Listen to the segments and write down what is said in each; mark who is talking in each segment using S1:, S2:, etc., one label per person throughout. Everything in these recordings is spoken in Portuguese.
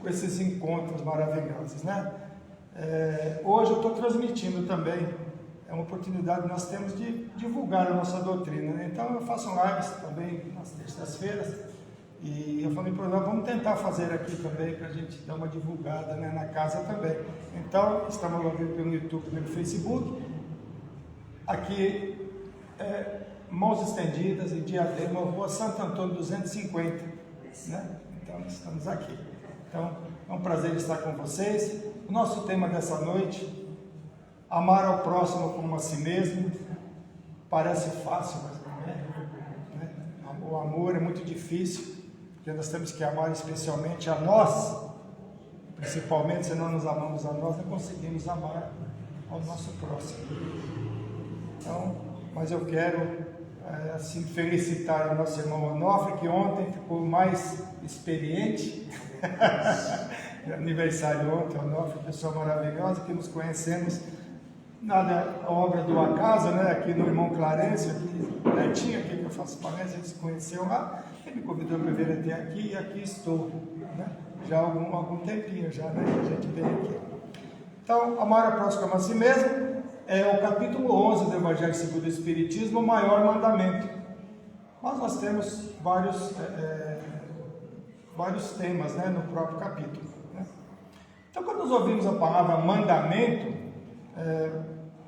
S1: com esses encontros maravilhosos, né? Hoje eu estou transmitindo também, é uma oportunidade que nós temos de divulgar a nossa doutrina, né? Então eu faço lives também nas terças-feiras, e eu falei para nós, vamos tentar fazer aqui também, para a gente dar uma divulgada, né, na casa também. Então, estamos ao vivo pelo YouTube, pelo Facebook, aqui, Mãos Estendidas, em Diadema, Rua Santo Antônio 250, né? Então, estamos aqui. Então, é um prazer estar com vocês. O nosso tema dessa noite, amar ao próximo como a si mesmo. Parece fácil, mas não é, né? O amor é muito difícil, porque nós temos que amar especialmente a nós, principalmente se não nos amamos a nós, não conseguimos amar ao nosso próximo. Então, mas eu quero assim felicitar o nosso irmão Onofre, que ontem ficou mais experiente. Aniversário ontem, Onofre, pessoa maravilhosa, que nos conhecemos na obra do acaso, né? Aqui no irmão Clarence, aqui pertinho, aqui que eu faço palestra, a gente se conheceu lá, ele me convidou para vir até aqui e aqui estou, né? Já há algum tempinho já, né? A gente vem aqui. Então, amar a próximo como a si mesmo é o capítulo 11 do Evangelho segundo o Espiritismo, o maior mandamento. Mas nós temos vários temas, né, no próprio capítulo, né? Então, quando nós ouvimos a palavra mandamento,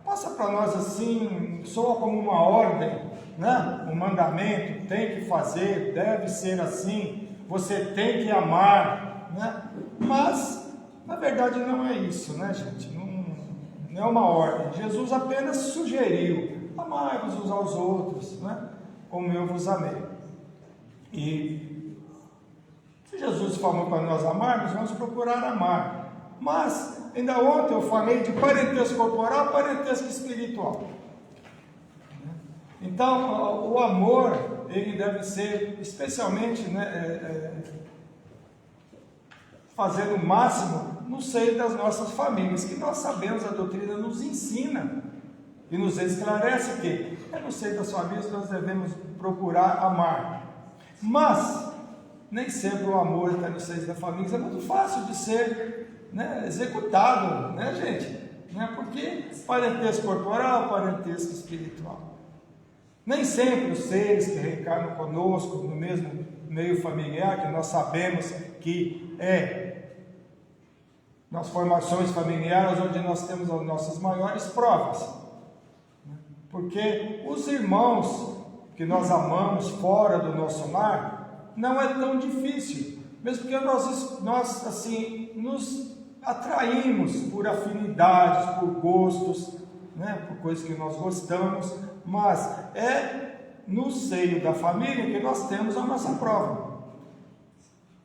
S1: passa para nós assim, soa como uma ordem, né? Um mandamento, tem que fazer, deve ser assim, você tem que amar, né? Mas, na verdade, não é isso, né, gente? Não é uma ordem. Jesus apenas sugeriu: amai-vos uns aos outros, né? Como eu vos amei. E se Jesus falou para nós amarmos, vamos procurar amar. Mas, ainda ontem eu falei de parentesco corporal, parentesco espiritual. Então, o amor, ele deve ser, especialmente, né, fazendo o máximo no seio das nossas famílias, que nós sabemos, a doutrina nos ensina e nos esclarece que é no seio das famílias que nós devemos procurar amar. Mas nem sempre o amor está no seio da família, é muito fácil de ser, né, executado, né, gente? Né? Porque parentesco corporal, parentesco espiritual. Nem sempre os seres que reencarnam conosco no mesmo meio familiar, que nós sabemos que nas formações familiares onde nós temos as nossas maiores provas, porque os irmãos que nós amamos fora do nosso lar não é tão difícil, mesmo porque nós assim nos atraímos por afinidades, por gostos, né, por coisas que nós gostamos, mas é no seio da família que nós temos a nossa prova.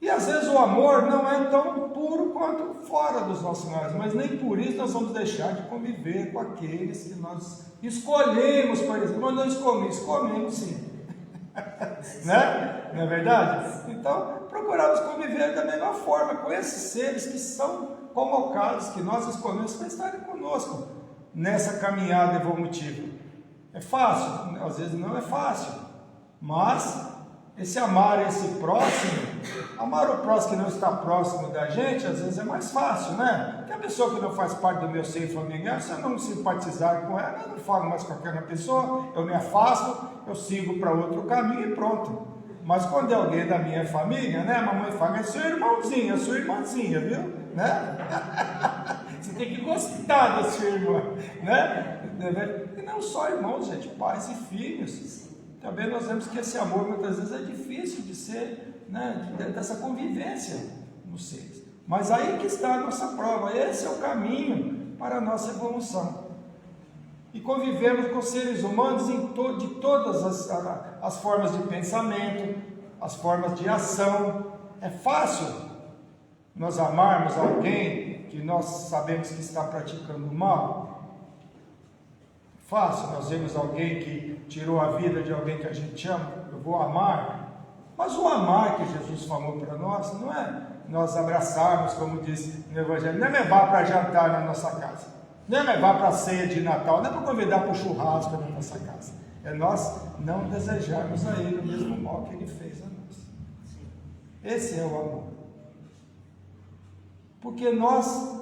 S1: E às vezes o amor não é tão puro quanto fora dos nossos lares, mas nem por isso nós vamos deixar de conviver com aqueles que nós escolhemos, por exemplo. Mas não escolhemos sim. Né? Não é verdade? Então, procuramos conviver da mesma forma com esses seres que são convocados, que nós escolhemos para estarem conosco nessa caminhada evolutiva. É fácil? Às vezes não é fácil, mas esse amar esse próximo, amar o próximo que não está próximo da gente, às vezes é mais fácil, né? Porque a pessoa que não faz parte do meu seio familiar, se eu não simpatizar com ela, eu não falo mais com aquela pessoa, eu me afasto, eu sigo para outro caminho e pronto. Mas quando é alguém da minha família, né? A mamãe fala, é seu irmãozinho, é sua irmãzinha, viu? Né? Você tem que gostar da sua irmã, né? E não só irmãos, gente, pais e filhos. Também nós vemos que esse amor muitas vezes é difícil de ser, né, dessa convivência nos seres. Mas aí que está a nossa prova, esse é o caminho para a nossa evolução. E convivemos com seres humanos de todas as formas de pensamento, as formas de ação. É fácil nós amarmos alguém que nós sabemos que está praticando o mal? Fácil nós vemos alguém que tirou a vida de alguém que a gente ama, eu vou amar. Mas o amar que Jesus falou para nós não é nós abraçarmos, como diz no Evangelho, não é levar para jantar na nossa casa, não é levar para a ceia de Natal, não é para convidar para o churrasco na nossa casa, é nós não desejarmos a Ele o mesmo mal que Ele fez a nós. Esse é o amor. Porque nós,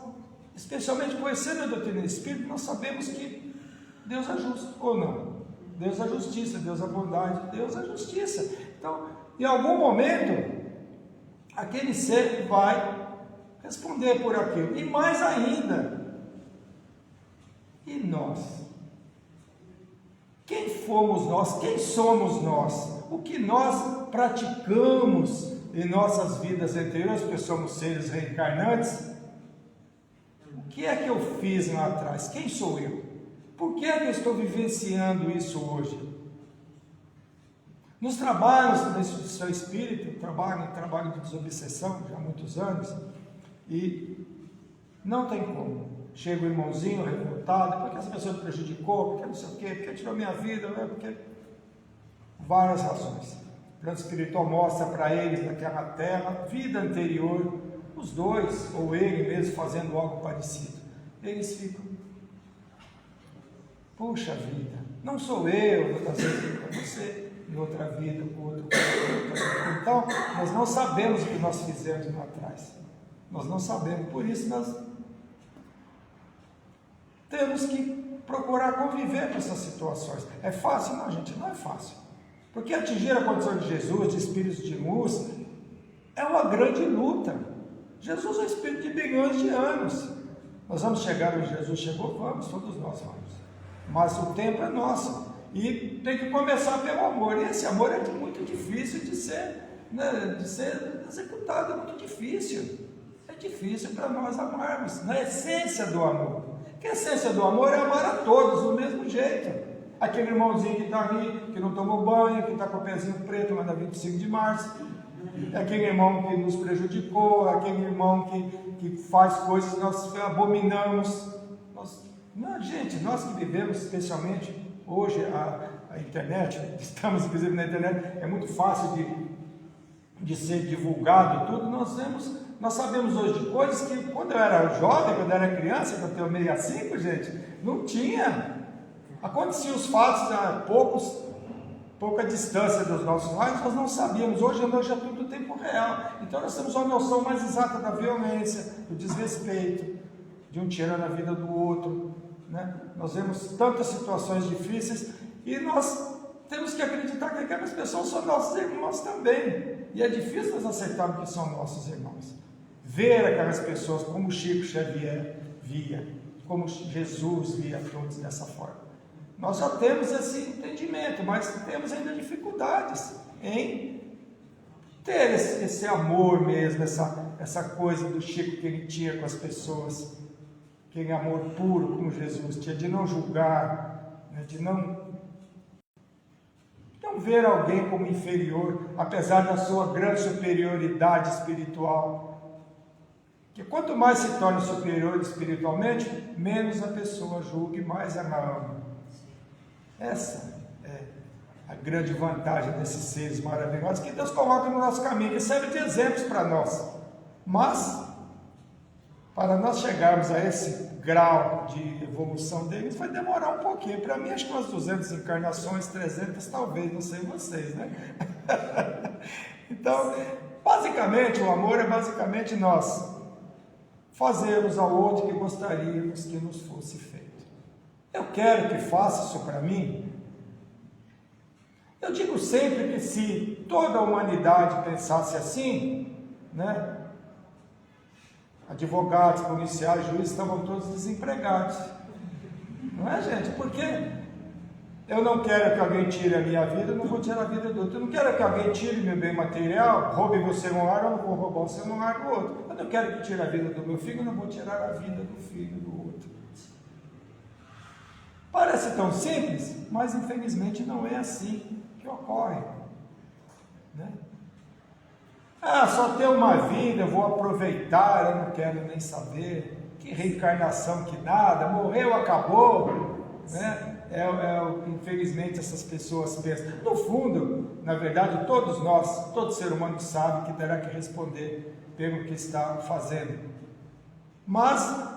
S1: especialmente conhecendo a doutrina do Espírito, nós sabemos que Deus é justo, ou não? Deus é justiça, Deus é bondade, Deus é justiça. Então, em algum momento, aquele ser vai responder por aquilo. E mais ainda, e nós? Quem fomos nós? Quem somos nós? O que nós praticamos em nossas vidas anteriores, porque somos seres reencarnantes? O que é que eu fiz lá atrás? Quem sou eu? Por que é que eu estou vivenciando isso hoje? Nos trabalhos da instituição espírita, eu trabalho de desobsessão já há muitos anos, e não tem como. Chega o irmãozinho revoltado, porque essa pessoa me prejudicou, porque não sei o quê, porque tirou minha vida, porque várias razões. O plano espiritual mostra para eles naquela terra, vida anterior, os dois, ou ele mesmo fazendo algo parecido. Eles ficam, puxa vida, não sou eu, às vezes é você, em outra vida, com outro. Então, nós não sabemos o que nós fizemos lá atrás. Nós não sabemos, por isso nós temos que procurar conviver com essas situações. É fácil? Não, gente, não é fácil. Porque atingir a condição de Jesus, de espíritos de luz, é uma grande luta. Jesus é espírito de bilhões de anos. Nós vamos chegar onde Jesus chegou? Vamos, todos nós vamos. Mas o tempo é nosso. E tem que começar pelo amor. E esse amor é muito difícil de ser, né, de ser executado, é muito difícil. É difícil para nós amarmos, na essência do amor. Que a essência do amor é amar a todos do mesmo jeito. Aquele irmãozinho que está ali, que não tomou banho, que está com o pezinho preto lá na 25 de março, aquele irmão que nos prejudicou, aquele irmão que faz coisas que nós abominamos. Gente, nós que vivemos, especialmente hoje, a internet, estamos inclusive na internet, é muito fácil de ser divulgado tudo. Nós sabemos hoje de coisas que quando eu era jovem, quando eu era criança, que eu tenho 65, gente, não tinha. Aconteciam os fatos a pouca distância dos nossos lares, nós não sabíamos. Hoje já é tudo tempo real. Então nós temos uma noção mais exata da violência, do desrespeito, de um tirar na vida do outro, né? Nós vemos tantas situações difíceis e nós temos que acreditar que aquelas pessoas são nossos irmãos também. E é difícil nós aceitarmos que são nossos irmãos. Ver aquelas pessoas como Chico Xavier via, como Jesus via todos dessa forma. Nós já temos esse entendimento, mas temos ainda dificuldades em ter esse amor mesmo, essa coisa do Chico que ele tinha com as pessoas, aquele amor puro como Jesus tinha, de não julgar, né, de não ver alguém como inferior, apesar da sua grande superioridade espiritual. Que quanto mais se torna superior espiritualmente, menos a pessoa julga e mais ela ama. Essa é a grande vantagem desses seres maravilhosos que Deus coloca no nosso caminho, que serve de exemplos para nós. Mas, para nós chegarmos a esse grau de evolução deles, vai demorar um pouquinho. Para mim, acho que umas 200 encarnações, 300 talvez, não sei vocês, né? Então, basicamente, o amor é basicamente nós fazermos ao outro que gostaríamos que nos fosse feito. Eu quero que faça isso para mim. Eu digo sempre que se toda a humanidade pensasse assim, né? Advogados, policiais, juízes estavam todos desempregados. Não é, gente? Porque eu não quero que alguém tire a minha vida, eu não vou tirar a vida do outro. Eu não quero que alguém tire meu bem material, roube meu celular, eu não vou roubar o celular do outro. Eu não quero que tire a vida do meu filho, eu não vou tirar a vida do filho do outro. Parece tão simples, mas infelizmente não é assim que ocorre, né? Só ter uma vida, eu vou aproveitar, eu não quero nem saber, que reencarnação que nada, morreu, acabou, né? Infelizmente essas pessoas pensam. No fundo, na verdade, todos nós, todo ser humano sabe que terá que responder pelo que está fazendo. Mas,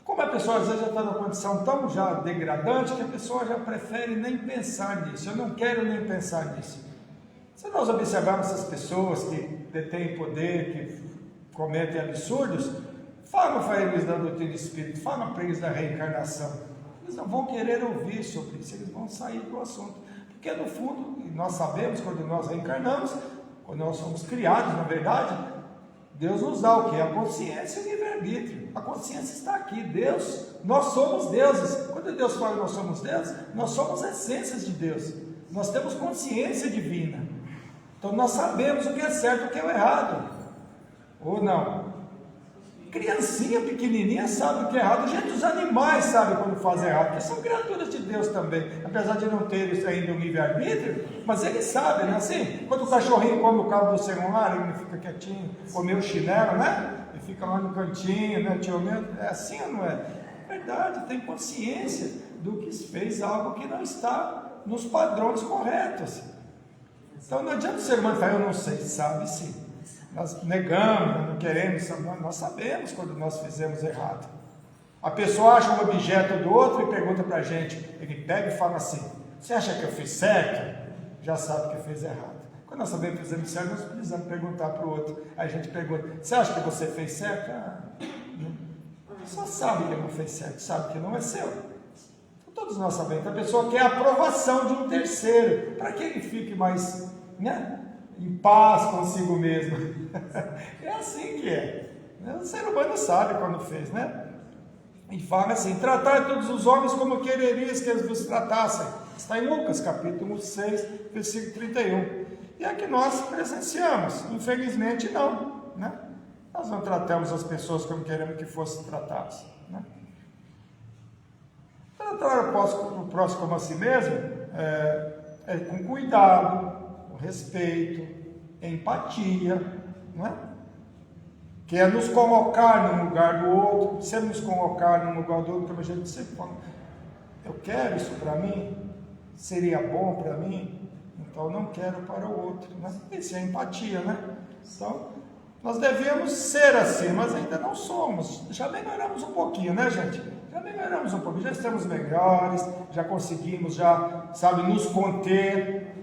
S1: como a pessoa às vezes já está numa condição tão já degradante, que a pessoa já prefere nem pensar nisso. Eu não quero nem pensar nisso. Se nós observarmos essas pessoas que detêm poder, que cometem absurdos, Fala para eles da doutrina do Espírito, fala para eles da reencarnação. Eles não vão querer ouvir sobre isso, eles vão sair do assunto. Porque no fundo, nós sabemos, quando nós reencarnamos, quando nós somos criados, na verdade, Deus nos dá o que? A consciência e o livre-arbítrio. A consciência está aqui, Deus, nós somos deuses. Quando Deus fala que nós somos deuses, nós somos essências de Deus. Nós temos consciência divina. Então nós sabemos o que é certo e o que é errado. Ou não? Criancinha pequenininha sabe o que é errado. Gente, os animais sabem quando fazem errado, porque são criaturas de Deus também, apesar de não terem ainda um livre-arbítrio, mas eles sabem, né? Assim, quando o cachorrinho come o cabo do celular, ele fica quietinho, comeu o chinelo, né? Ele fica lá no cantinho, né? É assim ou não é? É verdade, tem consciência do que fez algo que não está nos padrões corretos. Então não adianta o ser humano falar, eu não sei, sabe sim. Nós negamos, nós não queremos, nós sabemos quando nós fizemos errado. A pessoa acha um objeto do outro e pergunta para a gente, ele pega e fala assim, você acha que eu fiz certo? Já sabe que fez errado. Quando nós sabemos que fizemos certo, nós precisamos perguntar para o outro. Aí a gente pergunta, você acha que você fez certo? A pessoa sabe que não fez certo, sabe que não é seu. Então, todos nós sabemos. A pessoa quer a aprovação de um terceiro, para que ele fique mais, né, em paz consigo mesmo. É assim que é. O ser humano sabe quando fez, né? E fala assim, tratai todos os homens como quererias que eles vos tratassem. Está em Lucas, capítulo 6, versículo 31. E é que nós presenciamos. Infelizmente não, né? Nós não tratamos as pessoas como queremos que fossem tratadas, né? Tratar o próximo como a si mesmo é com cuidado, com respeito, empatia, não é? Que é nos colocar no lugar do outro. Se nos colocar no lugar do outro, como a gente sempre fala, eu quero isso para mim, seria bom para mim, então eu não quero para o outro, né? Isso é empatia, né? Então, nós devemos ser assim, mas ainda não somos. Já melhoramos um pouquinho, né, gente? Já melhoramos um pouquinho, já estamos melhores, já conseguimos, já, sabe, nos conter.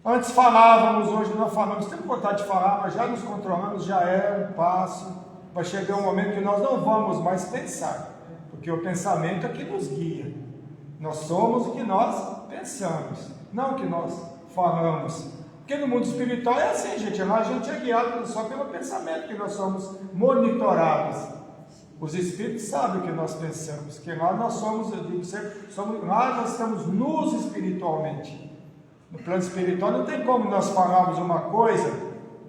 S1: Antes falávamos, hoje não falamos, temos vontade de falar, mas já nos controlamos, já é um passo. Vai chegar um momento que nós não vamos mais pensar, porque o pensamento é que nos guia. Nós somos o que nós pensamos, não o que nós falamos. Porque no mundo espiritual é assim, gente, lá a gente é guiado só pelo pensamento, que nós somos monitorados. Os espíritos sabem o que nós pensamos, que lá nós somos, eu digo sempre, lá nós estamos nus espiritualmente. No plano espiritual não tem como nós falarmos uma coisa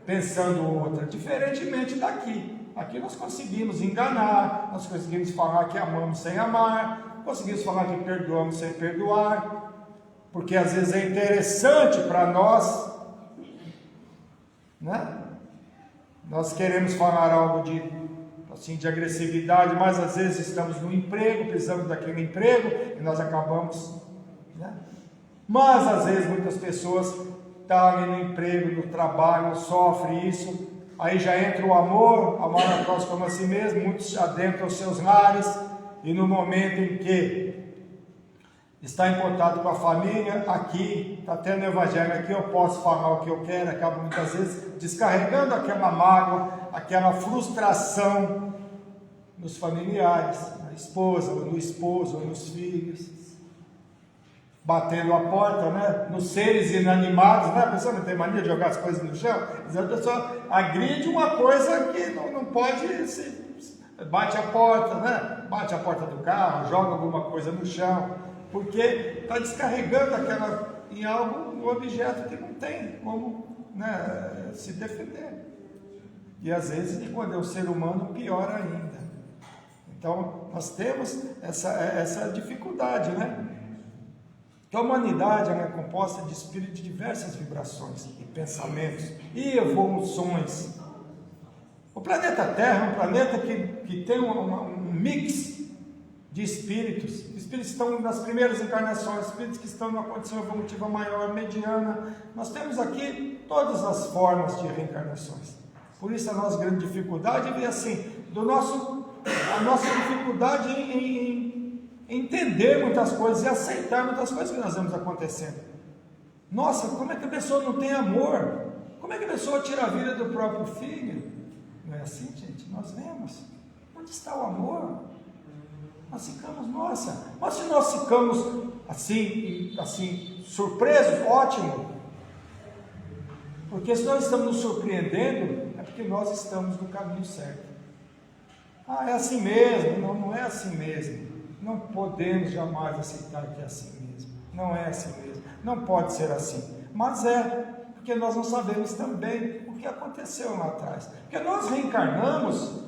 S1: pensando outra, diferentemente daqui. Aqui nós conseguimos enganar, nós conseguimos falar que amamos sem amar, conseguimos falar que perdoamos sem perdoar, porque às vezes é interessante para nós, né? Nós queremos falar algo de agressividade, mas às vezes estamos no emprego, precisamos daquele emprego e nós acabamos, né? Mas às vezes muitas pessoas estão ali no emprego, no trabalho, sofrem isso, aí já entra o amor ao próximo como a si mesmo, muitos adentram os seus lares, e no momento em que está em contato com a família, aqui, está tendo o evangelho, aqui eu posso falar o que eu quero, acabo muitas vezes descarregando aquela mágoa, aquela frustração nos familiares, na esposa, ou no esposo, ou nos filhos, batendo a porta, né? Nos seres inanimados, né? A pessoa não tem mania de jogar as coisas no chão, mas a pessoa agride uma coisa que não pode, bate a porta, né? Bate a porta do carro, joga alguma coisa no chão, porque está descarregando aquela em algo, um objeto que não tem como, né, se defender. E às vezes, quando é o ser humano, pior ainda. Então, nós temos essa dificuldade, né? Então, a humanidade é composta de espíritos de diversas vibrações e pensamentos e evoluções. O planeta Terra é um planeta que tem um mix de espíritos. Espíritos que estão nas primeiras encarnações, espíritos que estão numa condição evolutiva maior, mediana. Nós temos aqui todas as formas de reencarnações. Por isso a nossa grande dificuldade é assim, a nossa dificuldade em entender muitas coisas e aceitar muitas coisas que nós vemos acontecendo. Nossa, como é que a pessoa não tem amor? Como é que a pessoa tira a vida do próprio filho? Não é assim, gente? Nós vemos. Onde está o amor? Nós ficamos, nossa, mas se nós ficamos assim, surpresos, ótimo. Porque se nós estamos nos surpreendendo, é porque nós estamos no caminho certo. Ah, é assim mesmo? Não, não é assim mesmo. Não podemos jamais aceitar que é assim mesmo. Não é assim mesmo. Não pode ser assim. Mas é, porque nós não sabemos também o que aconteceu lá atrás. Porque nós reencarnamos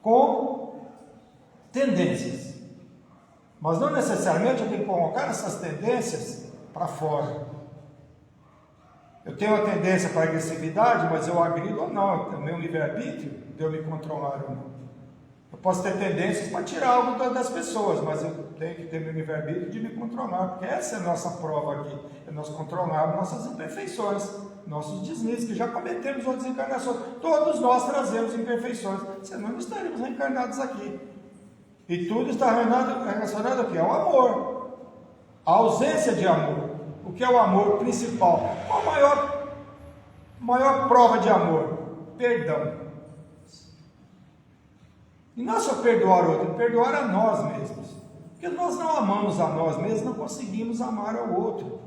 S1: com tendências. Mas não necessariamente eu tenho que colocar essas tendências para fora. Eu tenho uma tendência para agressividade, mas eu agrido ou não. É o meu livre-arbítrio de eu me controlar ou não. Eu posso ter tendências para tirar algo das pessoas, mas eu tenho que ter meu livre-arbítrio de me controlar, porque essa é a nossa prova aqui, é nós controlarmos nossas imperfeições, nossos deslizes, que já cometemos outras encarnações. Todos nós trazemos imperfeições, senão não estaríamos reencarnados aqui. E tudo está relacionado aqui ao amor, a ausência de amor. O que é o amor principal? Qual a maior prova de amor? Perdão. E não é só perdoar o outro, perdoar a nós mesmos. Porque nós não amamos a nós mesmos, não conseguimos amar ao outro.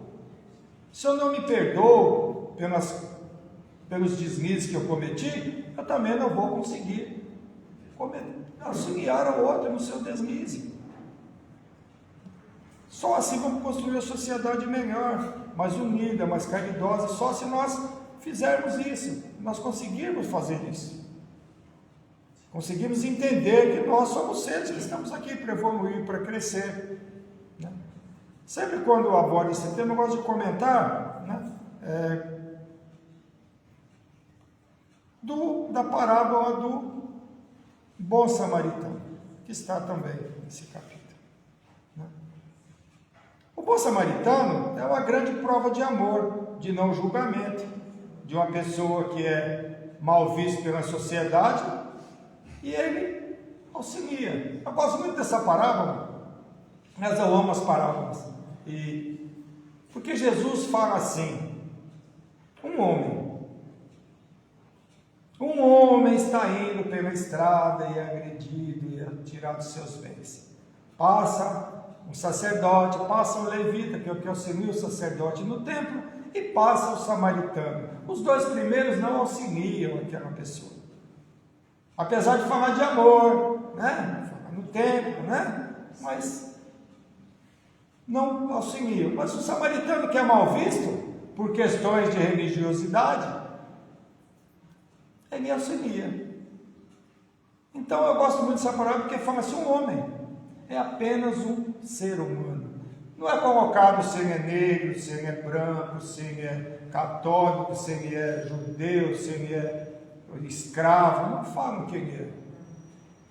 S1: Se eu não me perdoo pelos deslizes que eu cometi, eu também não vou conseguir auxiliar ao outro no seu deslize. Só assim vamos construir uma sociedade melhor, mais unida, mais caridosa, só se nós fizermos isso, nós conseguirmos fazer isso. Conseguimos entender que nós somos seres que estamos aqui para evoluir, para crescer. Né? Sempre quando eu abordo esse tema, eu gosto de comentar, né, da parábola do bom samaritano, que está também nesse capítulo. Né? O bom samaritano é uma grande prova de amor, de não julgamento, de uma pessoa que é mal vista pela sociedade, e ele auxilia. Eu gosto muito dessa parábola, mas eu amo as parábolas. Porque Jesus fala assim: um homem está indo pela estrada e é agredido e é tirado dos seus bens. Passa um sacerdote, passa um levita, que é o que auxilia o sacerdote no templo, e passa o samaritano. Os dois primeiros não auxiliam aquela pessoa. Apesar de falar de amor, né? Falar no templo, né? Mas não auxiliam. Mas o samaritano, que é mal visto por questões de religiosidade, ele auxilia. Então eu gosto muito dessa palavra, porque fala assim: um homem é apenas um ser humano. Não é colocado se ele é negro, se ele é branco, se ele é católico, se ele é judeu, se ele é escravo. Não fala o que ele é.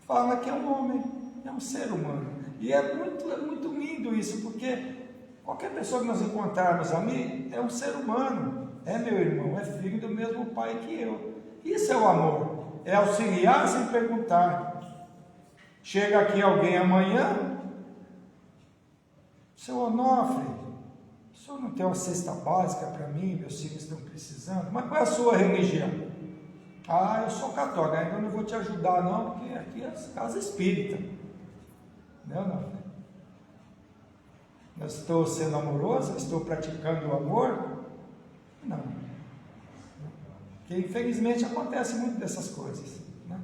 S1: Fala que é um homem, é um ser humano. E é muito lindo isso, porque qualquer pessoa que nós encontrarmos ali é um ser humano, é meu irmão, é filho do mesmo pai que eu. Isso é o amor, é auxiliar sem perguntar. Chega aqui alguém amanhã: seu Onofre, o senhor não tem uma cesta básica para mim? Meus filhos estão precisando. Mas qual é a sua religião? Ah, eu sou católico. Então eu não vou te ajudar não, porque aqui é casa espírita. Não. Eu estou sendo amoroso? Estou praticando o amor? Não. Porque infelizmente acontece muito dessas coisas, né?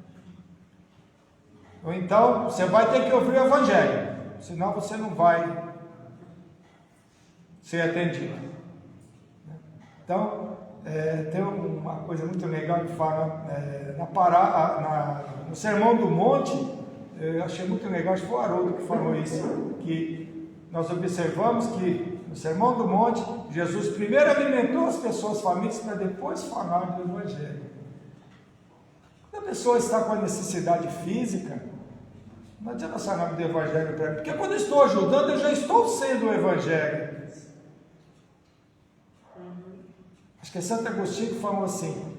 S1: Ou então você vai ter que ouvir o evangelho, senão você não vai ser atendido. Então, tem uma coisa muito legal que fala no Sermão do Monte. Eu achei muito legal, acho que foi o Haroldo que falou isso, que nós observamos que no Sermão do Monte, Jesus primeiro alimentou as pessoas famintas para depois falar do Evangelho. Quando a pessoa está com a necessidade física, não adianta falar do Evangelho para ela, porque quando eu estou ajudando, eu já estou sendo o Evangelho. Acho que é Santo Agostinho que falou assim: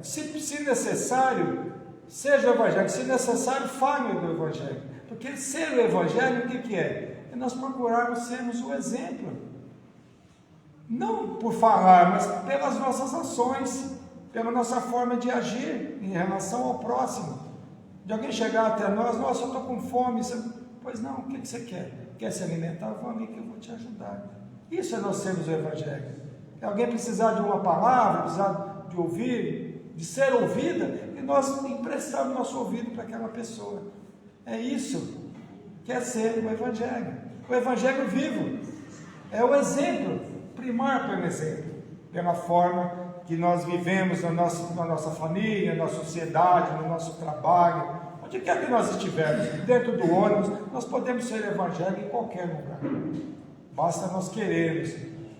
S1: se necessário, seja o Evangelho, se necessário, fale do Evangelho. Porque ser o Evangelho, o que é? É nós procurarmos sermos o exemplo. Não por falar, mas pelas nossas ações, pela nossa forma de agir em relação ao próximo. De alguém chegar até nós, nossa, eu estou com fome. Pois não, o que você quer? Quer se alimentar? Vamos que eu vou te ajudar. Isso é nós sermos o Evangelho. Alguém precisar de uma palavra, precisar de ouvir, de ser ouvida, e nós emprestamos nosso ouvido para aquela pessoa. É isso que é ser o Evangelho. O Evangelho vivo. É o exemplo, primar pelo exemplo, pela forma que nós vivemos na nossa família, na nossa sociedade, no nosso trabalho, onde quer que nós estivermos, dentro do ônibus, nós podemos ser Evangelho em qualquer lugar. Basta nós querermos.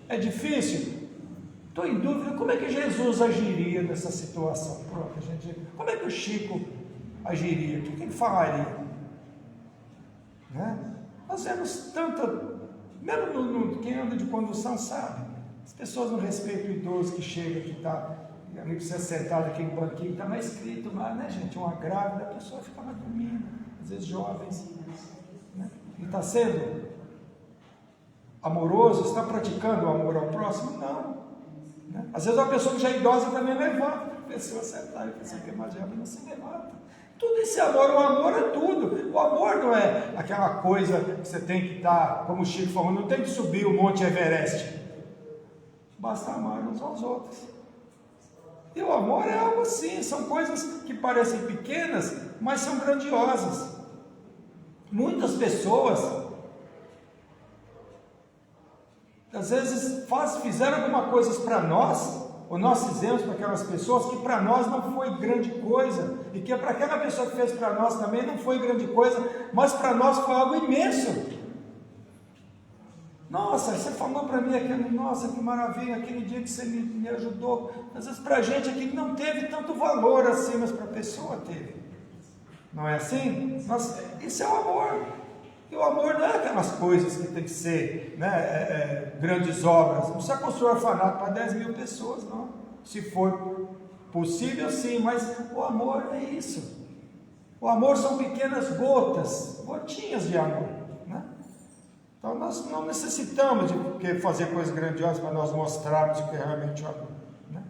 S1: É difícil? Estou em dúvida, como é que Jesus agiria nessa situação? Pronto, como é que o Chico agiria? O que ele falaria? Né? Nós vemos tanta, mesmo quem anda de condução sabe, as pessoas não respeitam o idoso que chega, que está ali precisa sentado aqui no banquinho, está mais escrito lá, né, gente? Uma grávida, a pessoa fica lá dormindo, às vezes jovens, né? E está sendo amoroso, está praticando o amor ao próximo? Não. Né? Às vezes uma pessoa que já é idosa também levanta, a pessoa sentada e pensa que é mais jovem, não se levanta. Tudo esse amor, o amor é tudo. O amor não é aquela coisa que você tem que estar, como o Chico falou, não tem que subir o Monte Everest. Basta amar uns aos outros. E o amor é algo assim, são coisas que parecem pequenas, mas são grandiosas. Muitas pessoas, às vezes, fizeram alguma coisa para nós, ou nós fizemos para aquelas pessoas, que para nós não foi grande coisa, e que para aquela pessoa que fez para nós também não foi grande coisa, mas para nós foi algo imenso. Nossa, você falou para mim aquele, nossa, que maravilha, aquele dia que você me ajudou. Às vezes para a gente aquilo não teve tanto valor assim, mas para a pessoa teve. Não é assim? Isso é o amor. E o amor não é aquelas coisas que tem que ser, né, grandes obras. Não precisa construir orfanato para 10 mil pessoas, não. Se for possível, sim, mas o amor é isso. O amor são pequenas gotas, gotinhas de amor, né? Então nós não necessitamos de fazer coisas grandiosas para nós mostrarmos o que é realmente o amor, né?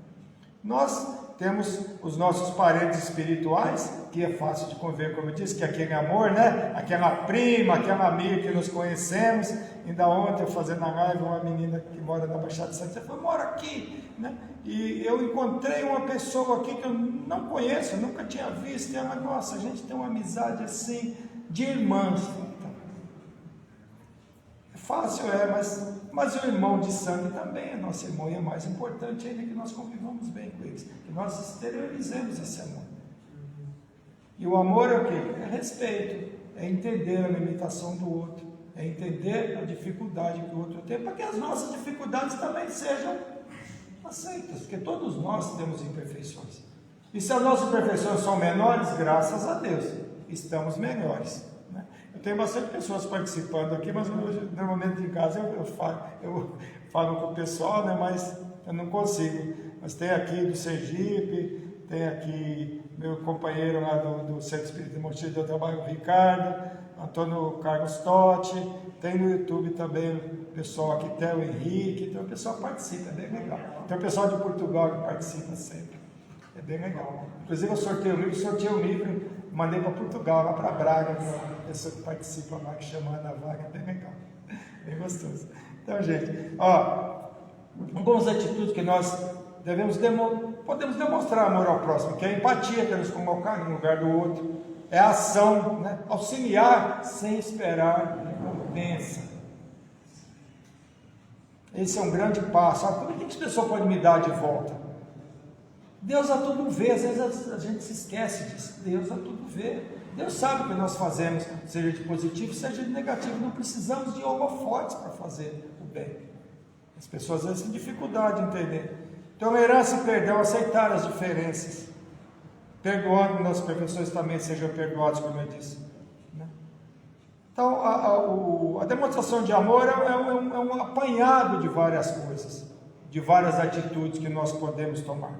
S1: Nós temos os nossos parentes espirituais, que é fácil de conviver, como eu disse, que é aquele amor, né? Aquela prima, aquela amiga que nos conhecemos. Ainda ontem, eu fazendo a live, uma menina que mora na Baixada de Santana, falou, mora aqui, né? E eu encontrei uma pessoa aqui que eu não conheço, eu nunca tinha visto, e ela, nossa, a gente tem uma amizade assim, de irmãs. Fácil mas o irmão de sangue também é nosso irmão, e é mais importante ainda que nós convivamos bem com eles, que nós exteriorizemos esse amor. E o amor é o quê? É respeito, é entender a limitação do outro, é entender a dificuldade que o outro tem, para que as nossas dificuldades também sejam aceitas, porque todos nós temos imperfeições. E se as nossas imperfeições são menores, graças a Deus, estamos melhores. Tem bastante pessoas participando aqui, mas hoje, normalmente em casa eu falo com o pessoal, né, mas eu não consigo. Mas tem aqui do Sergipe, tem aqui meu companheiro lá do Centro Espírita Motivo de Trabalho, o Ricardo, Antônio Carlos Totti, tem no YouTube também o pessoal aqui, tem o Henrique, então o pessoal participa, é bem legal. Tem o pessoal de Portugal que participa sempre, é bem legal. Inclusive eu sorteio um livro, mandei para Portugal, lá para Braga, uma pessoa que participa lá, que chama Ana Vaga, é bem legal, bem gostoso. Então, gente, algumas atitudes que nós podemos demonstrar amor ao próximo, que é a empatia, que é nos colocar no lugar do outro, é a ação, né? Auxiliar sem esperar recompensa. Esse é um grande passo. Como é que as pessoas podem me dar de volta? Deus a tudo vê, às vezes a gente se esquece disso. Deus a tudo vê. Deus sabe o que nós fazemos, seja de positivo, seja de negativo. Não precisamos de holofotes para fazer o bem. As pessoas às vezes têm dificuldade de entender. Tolerância e perdão, aceitar as diferenças. Perdoando que nossos professores também sejam perdoados, como eu disse. Né? Então, a demonstração de amor é um apanhado de várias coisas, de várias atitudes que nós podemos tomar.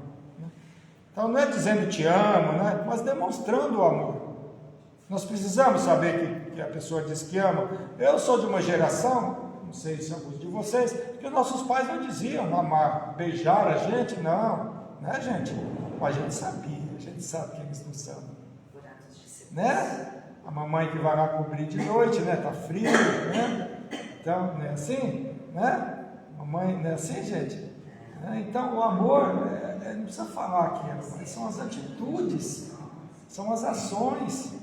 S1: Então não é dizendo te amo, né? Mas demonstrando o amor. Nós precisamos saber que a pessoa diz que ama. Eu sou de uma geração, não sei se alguns de vocês, que os nossos pais não diziam amar, beijar a gente, não, né, gente? Mas a gente sabia, a gente sabe que eles nos amam. né? A mamãe que vai lá cobrir de noite, né? Tá frio, né? Então, não é assim, né? Mamãe, não é assim, gente? Então, o amor, não precisa falar aqui, mas são as atitudes, são as ações.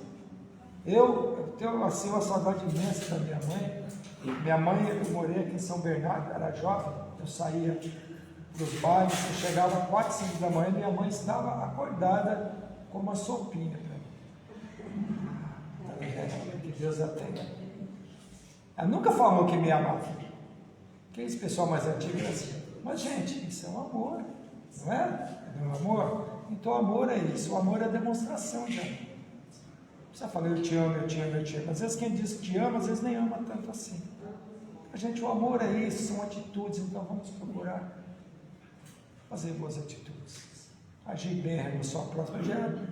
S1: Eu tenho assim uma saudade imensa da minha mãe. Minha mãe, eu morei aqui em São Bernardo, era jovem, eu saía dos bairros, eu chegava às 4, 5 da manhã, minha mãe estava acordada com uma sopinha para mim. Que Deus a tenha. Ela nunca falou que me amava. Que esse pessoal mais antigo é assim. Mas, gente, isso é um amor, não é? É um amor? Então, o amor é isso. O amor é a demonstração de amor. Você fala, eu te amo, eu te amo, eu te amo. Às vezes quem diz que te ama, às vezes nem ama tanto assim. Gente, o amor é isso, são atitudes. Então, vamos procurar fazer boas atitudes. Agir bem em relação ao próximo.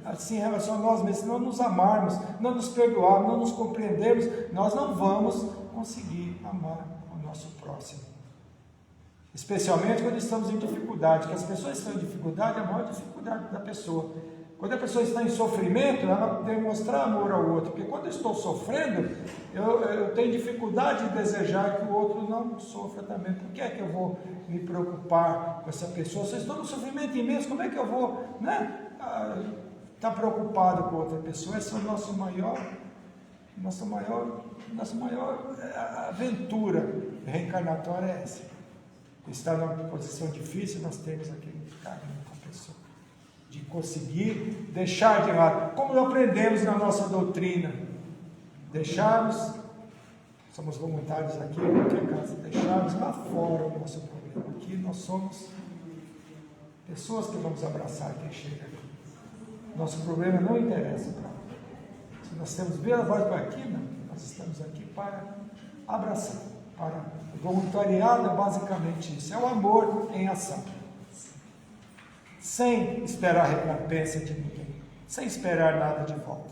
S1: Assim, em relação a nós mesmos. Se não nos amarmos, não nos perdoarmos, não nos compreendermos, nós não vamos conseguir amar o nosso próximo. Especialmente quando estamos em dificuldade, que as pessoas estão em dificuldade, é a maior dificuldade da pessoa. Quando a pessoa está em sofrimento, ela demonstrar amor ao outro, porque quando eu estou sofrendo, eu tenho dificuldade de desejar que o outro não sofra também. Por que é que eu vou me preocupar com essa pessoa? Se eu estou no sofrimento imenso, como é que eu vou estar preocupado com outra pessoa? Essa é a nossa maior aventura reencarnatória é essa. Estar numa posição difícil, nós temos aquele carinho com a pessoa, de conseguir deixar de lado, como aprendemos na nossa doutrina, deixarmos, somos voluntários aqui, em qualquer caso, deixarmos lá fora o nosso problema. Aqui nós somos pessoas que vamos abraçar quem chega aqui. Nosso problema não interessa para nós. Se nós temos ver a voz para aqui, não, nós estamos aqui para abraçar, para o voluntariado é basicamente isso, é o amor em ação, sem esperar recompensa de ninguém, sem esperar nada de volta,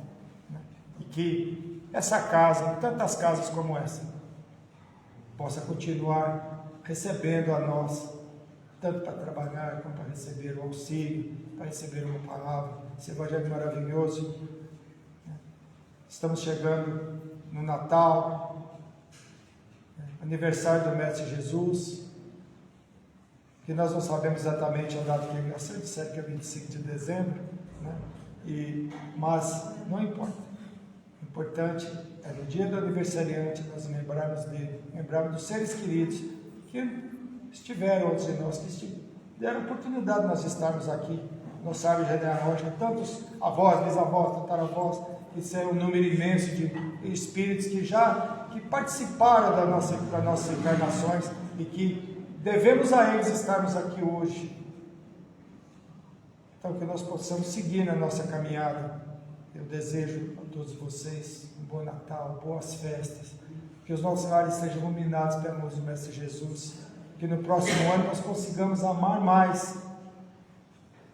S1: né? E que essa casa, tantas casas como essa, possa continuar recebendo a nós, tanto para trabalhar, como para receber o auxílio, para receber uma palavra. Esse evangelho maravilhoso, né? Estamos chegando no Natal, aniversário do Mestre Jesus, que nós não sabemos exatamente a data que ele nasceu, disseram que é 25 de dezembro, né? Mas não importa. O importante é no dia do aniversariante nós lembrarmos dele, lembrarmos dos seres queridos que estiveram antes de nós, que deram oportunidade de nós estarmos aqui no sábio genealógico, tantos avós, bisavós, tataravós, isso é um número imenso de espíritos que participaram das nossas encarnações e que devemos a eles estarmos aqui hoje. Então, que nós possamos seguir na nossa caminhada. Eu desejo a todos vocês um bom Natal, boas festas, que os nossos lares sejam iluminados pela luz do Mestre Jesus, que no próximo ano nós consigamos amar mais,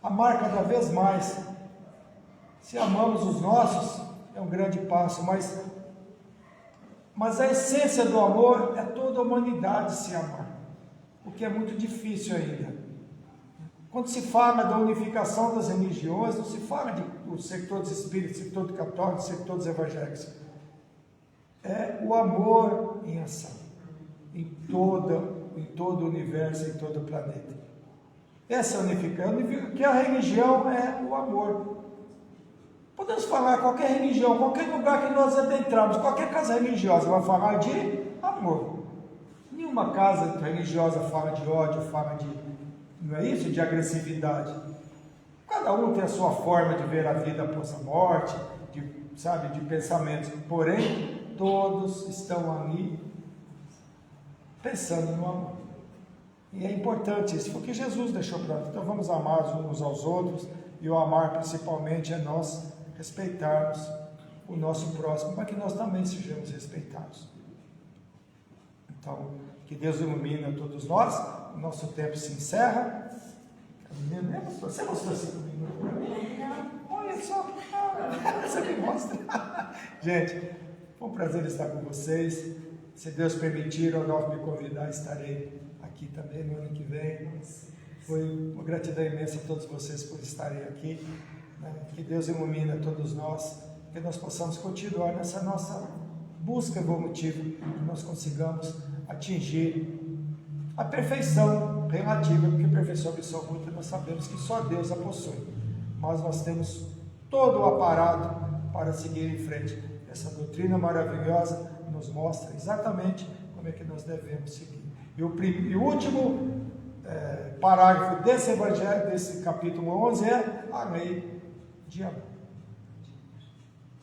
S1: amar cada vez mais. Se amamos os nossos, é um grande passo, mas a essência do amor é toda a humanidade se amar, o que é muito difícil ainda. Quando se fala da unificação das religiões, não se fala de ser todos espíritos, ser todos católicos, ser todos evangélicos. É o amor em ação, em todo o universo, em todo o planeta. Essa é a unificação, que a religião é o amor. Podemos falar qualquer religião, qualquer lugar que nós adentramos, qualquer casa religiosa vai falar de amor. Nenhuma casa religiosa fala de ódio, fala de, não é isso? De agressividade. Cada um tem a sua forma de ver a vida após a morte, de pensamentos. Porém, todos estão ali pensando no amor. E é importante isso, porque Jesus deixou para nós. Então vamos amar uns aos outros, e o amar principalmente é nós respeitarmos o nosso próximo, para que nós também sejamos respeitados. Então, que Deus ilumine a todos nós. O nosso tempo se encerra. Você mostrou 5 minutos para mim? Olha só, você me mostra. Gente, foi um prazer estar com vocês. Se Deus permitir ou não me convidar, estarei aqui também no ano que vem. Foi uma gratidão imensa a todos vocês por estarem aqui. Que Deus ilumine a todos nós que nós possamos continuar nessa nossa busca evolutiva, que nós consigamos atingir a perfeição relativa, porque perfeição absoluta nós sabemos que só Deus a possui, mas nós temos todo o aparato para seguir em frente. Essa doutrina maravilhosa nos mostra exatamente como é que nós devemos seguir. E o último parágrafo desse evangelho, desse capítulo 11, é a lei de amor.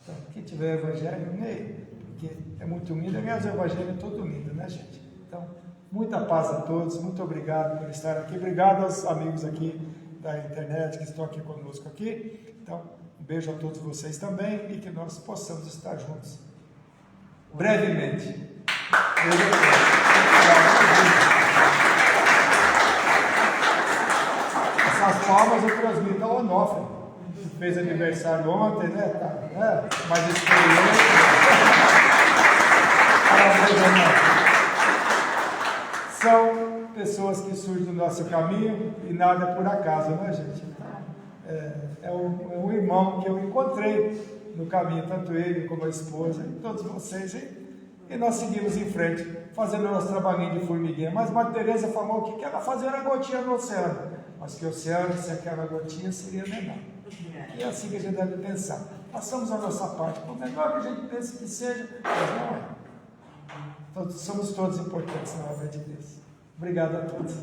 S1: Então, quem tiver evangelho, leia, porque é muito lindo. Aliás, o evangelho é todo lindo, né, gente? Então, muita paz a todos, muito obrigado por estar aqui. Obrigado aos amigos aqui da internet que estão aqui conosco aqui. Então, um beijo a todos vocês também e que nós possamos estar juntos brevemente. Essas palmas eu transmito ao Onofre, que fez aniversário ontem, né? Mas experiente. São pessoas que surgem do nosso caminho e nada é por acaso, né, gente? É um irmão que eu encontrei no caminho, tanto ele como a esposa e todos vocês, e nós seguimos em frente, fazendo nosso trabalhinho de formiguinha. Mas Madre Teresa falou que ela fazia uma gotinha no oceano, mas que o oceano, se aquela gotinha, seria menor. E é assim que a gente deve pensar. Façamos a nossa parte, por menor que a gente pense que seja, mas não é. Somos todos importantes na obra de Deus. Obrigado a todos.